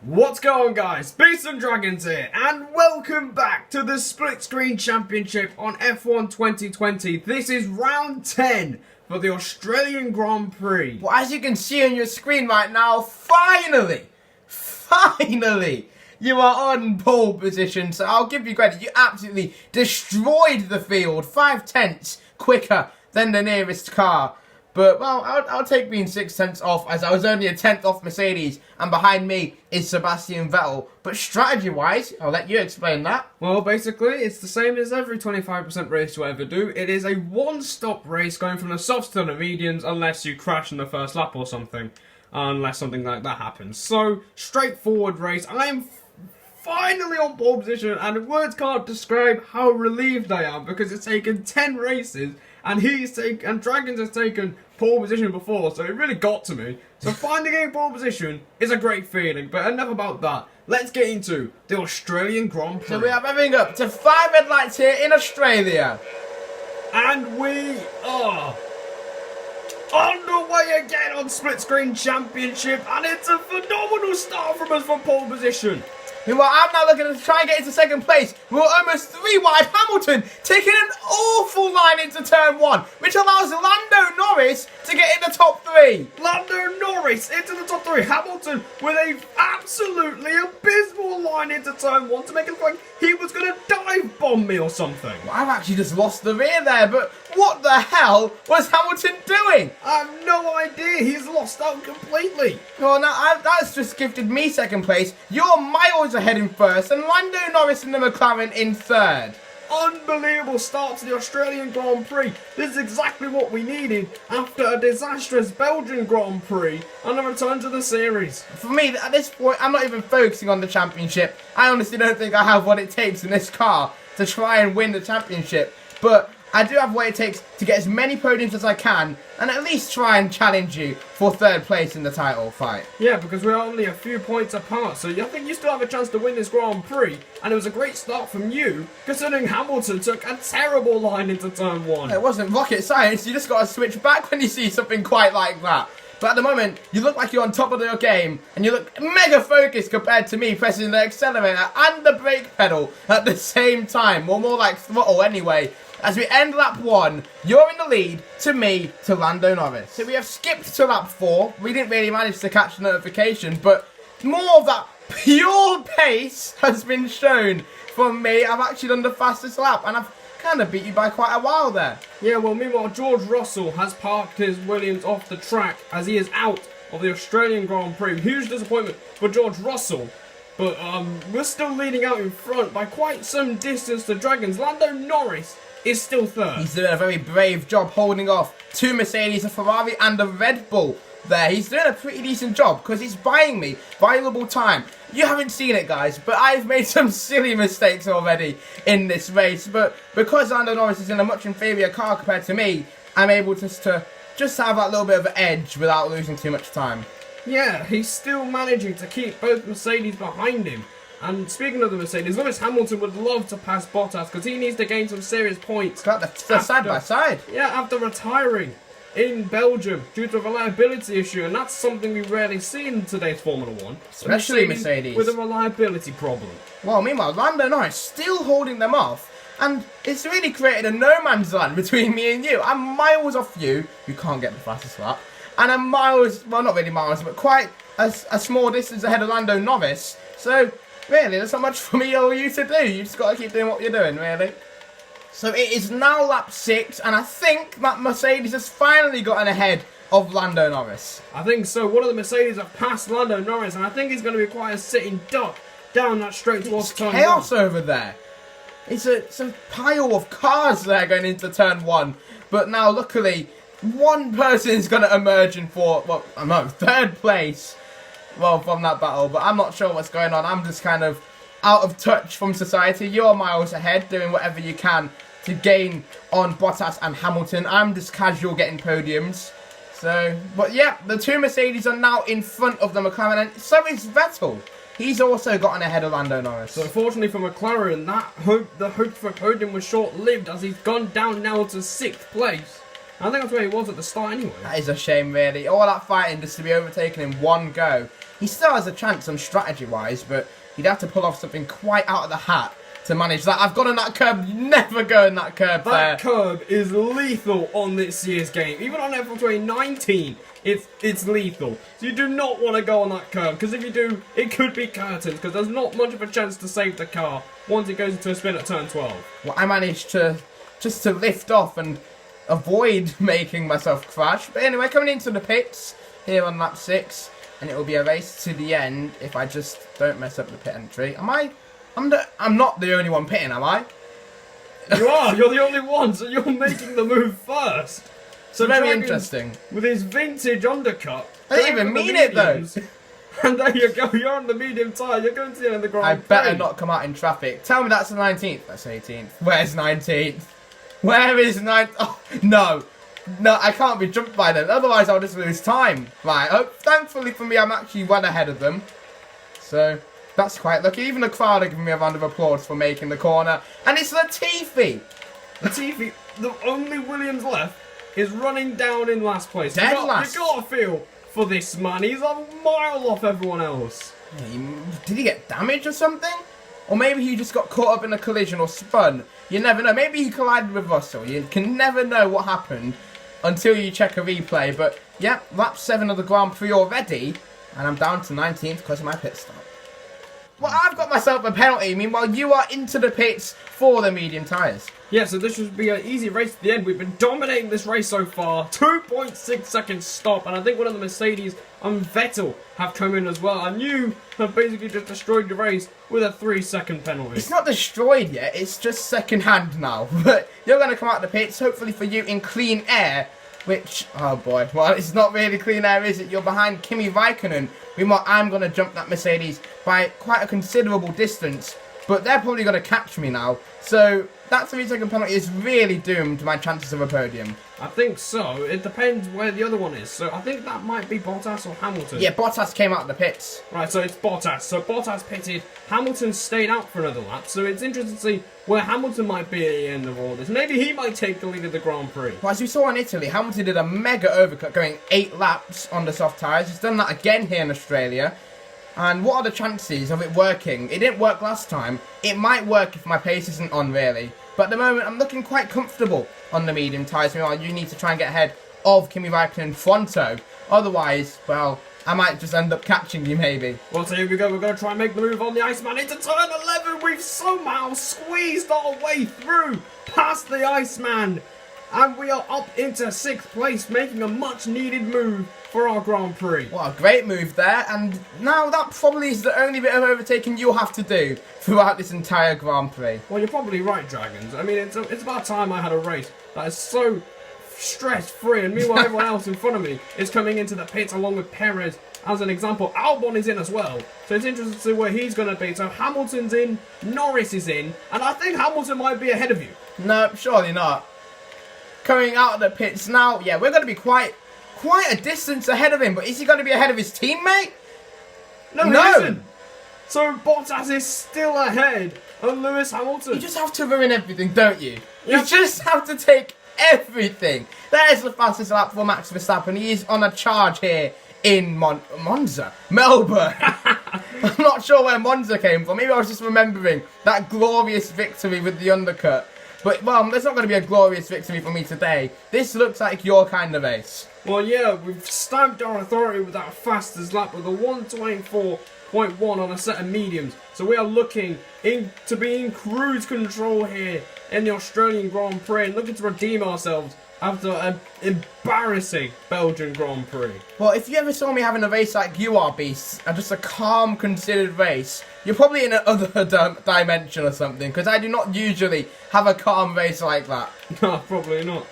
What's going on, guys? Beasts and Dragons here, and welcome back to the Split Screen Championship on F1 2020. This is round 10 for the Australian Grand Prix. Well, as you can see on your screen right now, finally, you are on pole position, so I'll give you credit. You absolutely destroyed the field, 5/10 quicker than the nearest car. But, well, I'll take being 6/10 off, as I was only a 10th off Mercedes, and behind me is Sebastian Vettel. But strategy-wise, I'll let you explain that. Well, basically, it's the same as every 25% race you ever do. It is a one-stop race going from the softs to the mediums, unless you crash in the first lap or something. Unless something like that happens. So, straightforward race. I am finally on pole position, and words can't describe how relieved I am, because it's taken 10 races, and Dragons has taken pole position before, so it really got to me. So finally getting pole position is a great feeling, but enough about that. Let's get into the Australian Grand Prix. So we are moving up to 5 red lights here in Australia. And we are underway again on Split Screen Championship, and it's a phenomenal start from us from pole position. Meanwhile, I'm now looking to try and get into second place. We're almost 3 wide. Hamilton taking an awful line into turn 1, which allows Lando Norris to get in the top 3. Lando Norris into the top 3. Hamilton with a absolutely abysmal line into turn 1 to make it look like he was going to dive bomb me or something. Well, I've actually just lost the rear there, but what the hell was Hamilton doing? I have no idea. He's lost out completely. Well, now that's just gifted me second place. You're miles ahead in first, and Lando Norris in the McLaren in third. Unbelievable start to the Australian Grand Prix. This is exactly what we needed after a disastrous Belgian Grand Prix and a return to the series. For me, at this point, I'm not even focusing on the championship. I honestly don't think I have what it takes in this car to try and win the championship. But I do have what it takes to get as many podiums as I can and at least try and challenge you for third place in the title fight. Yeah, because we're only a few points apart, so I think you still have a chance to win this Grand Prix, and it was a great start from you, considering Hamilton took a terrible line into turn 1. It wasn't rocket science, you just got to switch back when you see something quite like that. But at the moment, you look like you're on top of your game, and you look mega focused compared to me pressing the accelerator and the brake pedal at the same time, or more like throttle anyway. As we end lap 1, you're in the lead to me, to Lando Norris. So we have skipped to lap 4. We didn't really manage to catch the notification, but more of that pure pace has been shown from me. I've actually done the fastest lap, and I've kind of beat you by quite a while there. Yeah, well, meanwhile, George Russell has parked his Williams off the track as he is out of the Australian Grand Prix. Huge disappointment for George Russell. But we're still leading out in front by quite some distance to Dragons. Lando Norris is still third. He's doing a very brave job holding off 2 Mercedes, a Ferrari and a Red Bull there. He's doing a pretty decent job because he's buying me valuable time. You haven't seen it, guys, but I've made some silly mistakes already in this race. But because Lando Norris is in a much inferior car compared to me, I'm able to just have that little bit of an edge without losing too much time. Yeah, he's still managing to keep both Mercedes behind him. And speaking of the Mercedes, Lewis Hamilton would love to pass Bottas because he needs to gain some serious points. Got the side by side. Yeah, after retiring in Belgium due to a reliability issue, and that's something we rarely see in today's Formula 1. Especially Mercedes. With a reliability problem. Well, meanwhile, Lando Norris still holding them off, and it's really created a no man's land between me and you. I'm miles off you can't get the fastest lap, and I'm miles, well, not really miles, but quite a small distance ahead of Lando Norris. So really, there's not much for me or you to do. You just got to keep doing what you're doing, really. So it is now lap 6, and I think that Mercedes has finally gotten ahead of Lando Norris. I think so. One of the Mercedes have passed Lando Norris, and I think he's going to require a sitting duck down that straight towards turn 1. Chaos over there. It's a pile of cars there going into turn 1. But now, luckily, one person's going to emerge in third place. Well, from that battle, but I'm not sure what's going on. I'm just kind of out of touch from society. You're miles ahead, doing whatever you can to gain on Bottas and Hamilton. I'm just casual getting podiums. So, but yeah, the 2 Mercedes are now in front of the McLaren, and so is Vettel. He's also gotten ahead of Lando Norris. So unfortunately for McLaren, the hope for podium was short-lived as he's gone down now to 6th place. I think that's where he was at the start anyway. That is a shame, really. All that fighting just to be overtaken in one go. He still has a chance on strategy-wise, but he'd have to pull off something quite out of the hat to manage that. I've gone on that curb. You never go in that curb there. That curb is lethal on this year's game. Even on Ep.10 2019, it's lethal. So you do not want to go on that curb, because if you do, it could be curtains, because there's not much of a chance to save the car once it goes into a spin at turn 12. Well, I managed to just to lift off and avoid making myself crash. But anyway, coming into the pits here on lap 6, and it will be a race to the end if I just don't mess up the pit entry. I'm not the only one pitting, am I? You are. You're the only one, so you're making the move first. So Very Dragons, interesting. With his vintage undercut. I didn't even mean it though. And there you go. You're on the medium tyre. You're going to the end of the Grand I Prix. better not come out in traffic. Tell me that's the 19th. That's 18th. Where's 19th? Where is 9th? Oh, no. No, I can't be jumped by them. Otherwise, I'll just lose time. Right. Oh, thankfully for me, I'm actually well ahead of them. So, that's quite lucky. Even the crowd are giving me a round of applause for making the corner. And it's Latifi. Latifi, the only Williams left, is running down in last place. Dead You last. got to feel for this man. He's a mile off everyone else. Did he get damaged or something? Or maybe he just got caught up in a collision or spun. You never know. Maybe he collided with Russell. You can never know what happened until you check a replay. But, yeah, lap 7 of the Grand Prix already. And I'm down to 19th because of my pit stop. Well, I've got myself a penalty. Meanwhile, you are into the pits for the medium tyres. Yeah, so this should be an easy race to the end. We've been dominating this race so far. 2.6 seconds stop, and I think one of the Mercedes and Vettel have come in as well. And you have basically just destroyed the race with a 3-second penalty. It's not destroyed yet. It's just second hand now. But you're going to come out the pits, hopefully for you, in clean air. Which, oh boy, well, it's not really clean air, is it? You're behind Kimi Raikkonen. Meanwhile, I'm going to jump that Mercedes by quite a considerable distance. But they're probably going to catch me now. So that 3-second penalty is really doomed my chances of a podium. I think so. It depends where the other one is. So I think that might be Bottas or Hamilton. Yeah, Bottas came out of the pits. Right, so it's Bottas. So Bottas pitted. Hamilton stayed out for another lap. So it's interesting to see where Hamilton might be at the end of all this. Maybe he might take the lead of the Grand Prix. Well, as we saw in Italy, Hamilton did a mega overcut going 8 laps on the soft tyres. He's done that again here in Australia. And what are the chances of it working? It didn't work last time. It might work if my pace isn't on, really. But at the moment, I'm looking quite comfortable on the medium tyres. Meanwhile, you need to try and get ahead of Kimi Raikkonen Fronto. Otherwise, well, I might just end up catching you, maybe. Well, so here we go. We're going to try and make the move on the Iceman into turn 11. We've somehow squeezed our way through past the Iceman. And we are up into 6th place, making a much-needed move for our Grand Prix. What a great move there. And now that probably is the only bit of overtaking you'll have to do throughout this entire Grand Prix. Well, you're probably right, Dragons. I mean, it's about time I had a race that is so stress-free, and meanwhile everyone else in front of me is coming into the pits along with Perez. As an example, Albon is in as well. So it's interesting to see where he's going to be. So Hamilton's in, Norris is in, and I think Hamilton might be ahead of you. No, surely not. Coming out of the pits now, yeah, we're going to be quite a distance ahead of him. But is he going to be ahead of his teammate? No, he isn't. So Bottas is still ahead of Lewis Hamilton. You just have to ruin everything, don't you? Yep. You just have to take everything. There's the fastest lap for Max Verstappen. He is on a charge here in Monza. Melbourne. I'm not sure where Monza came from. Maybe I was just remembering that glorious victory with the undercut. But, well, there's not going to be a glorious victory for me today. This looks like your kind of race. Well, yeah, we've stamped our authority with that fastest lap with a 124.1 on a set of mediums. So we are looking to be in cruise control here in the Australian Grand Prix and looking to redeem ourselves after an embarrassing Belgian Grand Prix. Well, if you ever saw me having a race like you are, Beast, just a calm, considered race, you're probably in another dimension or something, because I do not usually have a calm race like that. No, probably not.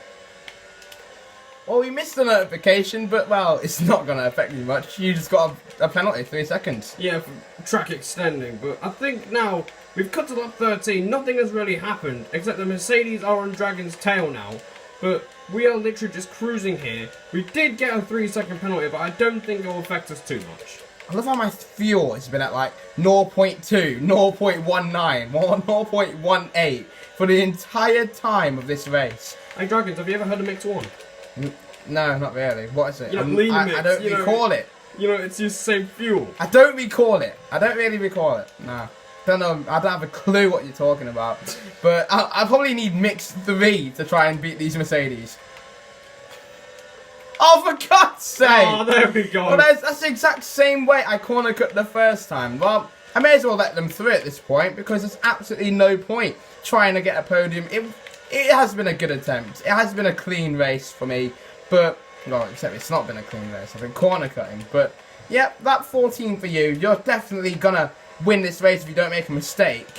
Well, we missed the notification, but, well, it's not going to affect you much. You just got a penalty, 3 seconds. Yeah, for track extending, but I think now we've cut to lap 13. Nothing has really happened, except the Mercedes are on Dragon's tail now. But we are literally just cruising here. We did get a 3-second penalty, but I don't think it will affect us too much. I love how my fuel has been at like 0.2, 0.19, 0.18 for the entire time of this race. Hey Dragons, have you ever heard of Mix 1? No, not really. What is it? You know, lean mix, I don't recall it. you know, it's used the same fuel. I don't recall it. I don't really recall it. No. Don't know. I don't have a clue what you're talking about. But I probably need mix 3 to try and beat these Mercedes. Oh, for God's sake! Oh, there we go. Well, that's the exact same way I corner cut the first time. Well, I may as well let them through at this point because there's absolutely no point trying to get a podium. It has been a good attempt. It has been a clean race for me, but well, except it's not been a clean race. I've been corner cutting, but yep, that 14 for you. You're definitely gonna win this race if you don't make a mistake.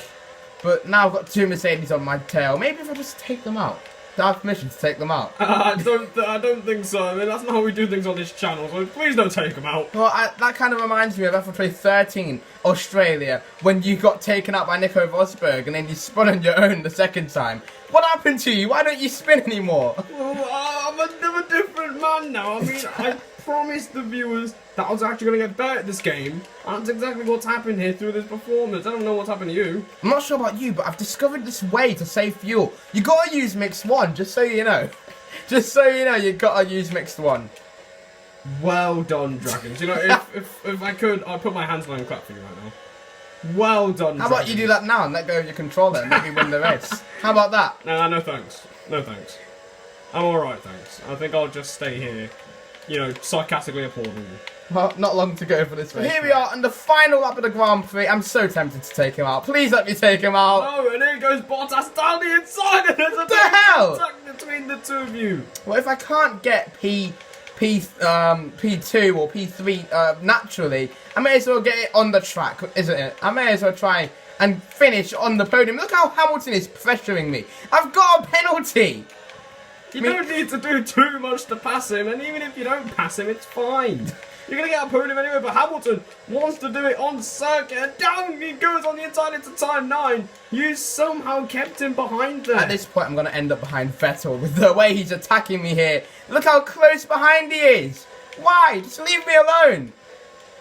But now I've got 2 Mercedes on my tail. Maybe if I just take them out. Do I have permission to take them out? I don't think so. I mean, that's not how we do things on this channel, so please don't take them out. Well, that kind of reminds me of F1 13, Australia, when you got taken out by Nico Rosberg and then you spun on your own the second time. What happened to you? Why don't you spin anymore? Well, I'm a different man now. I mean, I promised the viewers that I was actually going to get better at this game. And that's exactly what's happened here through this performance. I don't know what's happened to you. I'm not sure about you, but I've discovered this way to save fuel. You gotta use mixed 1, just so you know. Just so you know, you gotta use mixed 1. Well done, Dragons. You know, if I could, I'd put my hands on and clap for you right now. Well done, How about you do that now and let go of your controller and maybe win the race? How about that? No thanks. No thanks. I'm alright, thanks. I think I'll just stay here, you know, sarcastically applauding you. Well, not long to go for this race. Here we are on the final lap of the Grand Prix. I'm so tempted to take him out. Please let me take him out. No, and here goes Bottas down the inside, and there's a What the hell? contact between the two of you. Well, if I can't get P2 or P3 naturally, I may as well get it on the track, isn't it? I may as well try and finish on the podium. Look how Hamilton is pressuring me. I've got a penalty. You don't need to do too much to pass him, and even if you don't pass him, it's fine. You're going to get a podium anyway, but Hamilton wants to do it on circuit, and down he goes on the inside into time 9. You somehow kept him behind there. At this point, I'm going to end up behind Vettel with the way he's attacking me here. Look how close behind he is. Why? Just leave me alone.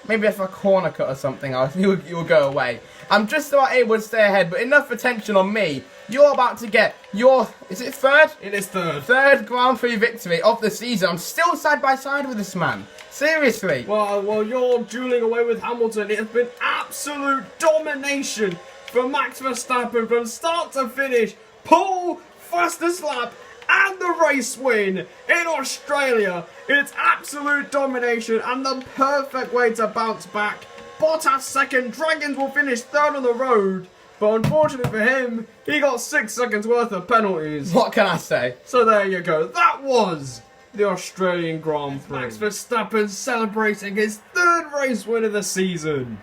Maybe if I corner cut or something, you'll go away. I'm just about able to stay ahead, but enough attention on me. You're about to get your, is it third? It is third. Third Grand Prix victory of the season. I'm still side by side with this man. Seriously. Well, you're dueling away with Hamilton. It has been absolute domination for Max Verstappen from start to finish. Pole, fastest lap, and the race win in Australia. It's absolute domination and the perfect way to bounce back. Bottas second, Dragons will finish third on the road. But unfortunately for him, he got 6 seconds worth of penalties. What can I say? So there you go. That was the Australian Grand Prix. Max Verstappen celebrating his 3rd race win of the season.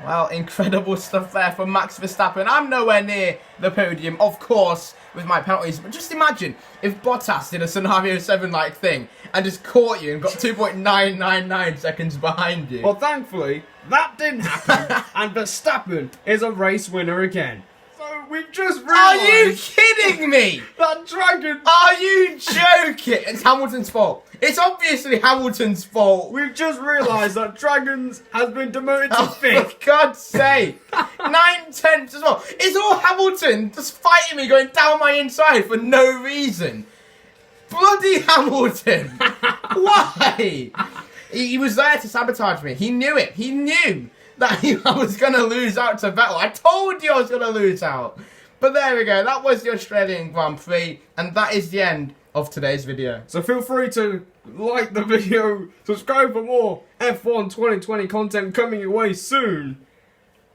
Well, incredible stuff there for Max Verstappen. I'm nowhere near the podium, of course, with my penalties. But just imagine if Bottas did a scenario 7-like thing and just caught you and got 2.999 seconds behind you. Well, thankfully, that didn't happen. And Verstappen is a race winner again. So we've just realised... Are you kidding me? That Dragon... Are you joking? It's Hamilton's fault. It's obviously Hamilton's fault. We've just realised that Dragons has been demoted to 5th. For God's sake. 9/10 as well. It's all Hamilton just fighting me, going down my inside for no reason. Bloody Hamilton. Why? He was there to sabotage me. He knew it. He knew that I was going to lose out to Vettel. I told you I was going to lose out. But there we go. That was the Australian Grand Prix. And that is the end of today's video. So feel free to like the video, subscribe for more F1 2020 content coming your way soon.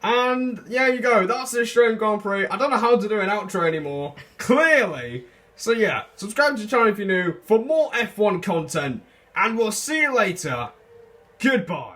And there you go. That's the Australian Grand Prix. I don't know how to do an outro anymore. Clearly. So yeah, subscribe to the channel if you're new for more F1 content. And we'll see you later. Goodbye.